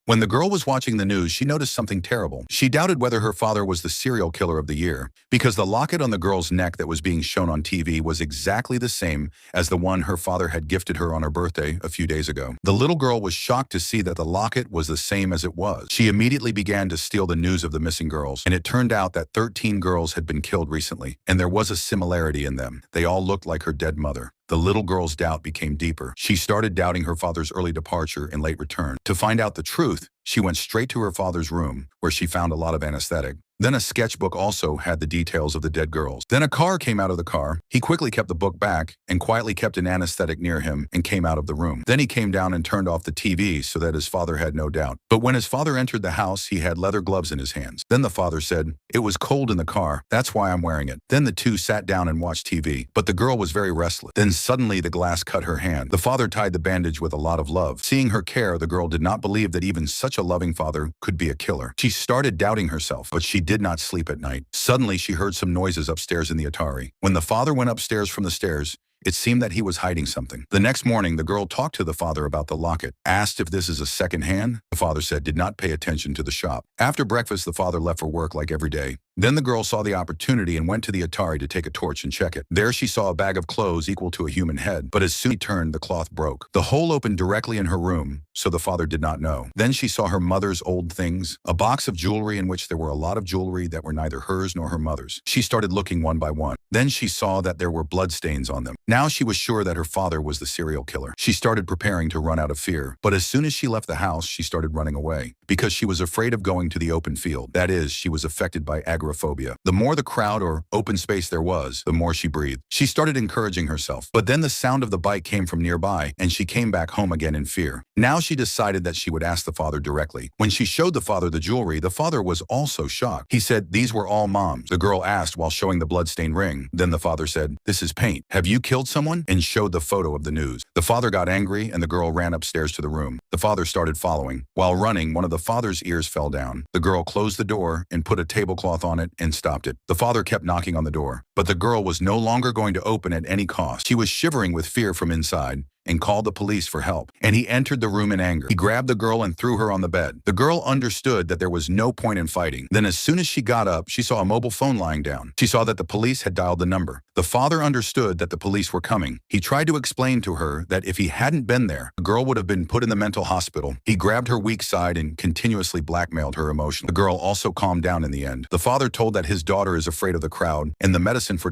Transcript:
When the girl was watching the news, she noticed something terrible. She doubted whether her father was the serial killer of the year, because the locket on the girl's neck that was being shown on TV was exactly the same as the one her father had gifted her on her birthday a few days ago. The little girl was shocked to see that the locket was the same as it was. She immediately began to steal the news of the missing girls, and it turned out that 13 girls had been killed recently, and there was a similarity in them. They all looked like her dead mother. The little girl's doubt became deeper. She started doubting her father's early departure and late return. To find out the truth, she went straight to her father's room, where she found a lot of anesthetic. Then a sketchbook also had the details of the dead girls. Then a car came out of the car. He quickly kept the book back and quietly kept an anesthetic near him and came out of the room. Then he came down and turned off the TV so that his father had no doubt. But when his father entered the house, he had leather gloves in his hands. Then the father said, "It was cold in the car. That's why I'm wearing it." Then the two sat down and watched TV. But the girl was very restless. Then suddenly the glass cut her hand. The father tied the bandage with a lot of love. Seeing her care, the girl did not believe that even such a loving father could be a killer. She started doubting herself, but she did not sleep at night. Suddenly, she heard some noises upstairs in the Atari. When the father went upstairs from the stairs, it seemed that he was hiding something. The next morning, the girl talked to the father about the locket, asked if this is a second hand. The father said did not pay attention to the shop. After breakfast, the father left for work like every day. Then the girl saw the opportunity and went to the Atari to take a torch and check it. There she saw a bag of clothes equal to a human head, but as soon as she turned, the cloth broke. The hole opened directly in her room, so the father did not know. Then she saw her mother's old things, a box of jewelry in which there were a lot of jewelry that were neither hers nor her mother's. She started looking one by one. Then she saw that there were bloodstains on them. Now she was sure that her father was the serial killer. She started preparing to run out of fear, but as soon as she left the house, she started running away because she was afraid of going to the open field. That is, she was affected by agoraphobia. The more the crowd or open space there was, the more she breathed. She started encouraging herself, but then the sound of the bike came from nearby, and she came back home again in fear. Now she decided that she would ask the father directly. When she showed the father the jewelry, the father was also shocked. He said, "These were all Mom's." The girl asked while showing the bloodstained ring. Then the father said, "This is paint. Have you killed someone?" and showed the photo of the news. The father got angry, and the girl ran upstairs to the room. The father started following. While running, one of the father's ears fell down. The girl closed the door and put a tablecloth on it and stopped it. The father kept knocking on the door, but the girl was no longer going to open at any cost. She was shivering with fear from inside and called the police for help. And he entered the room in anger. He grabbed the girl and threw her on the bed. The girl understood that there was no point in fighting. Then as soon as she got up, she saw a mobile phone lying down. She saw that the police had dialed the number. The father understood that the police were coming. He tried to explain to her that if he hadn't been there, the girl would have been put in the mental hospital. He grabbed her weak side and continuously blackmailed her emotionally. The girl also calmed down in the end. The father told that his daughter is afraid of the crowd, and the medicine for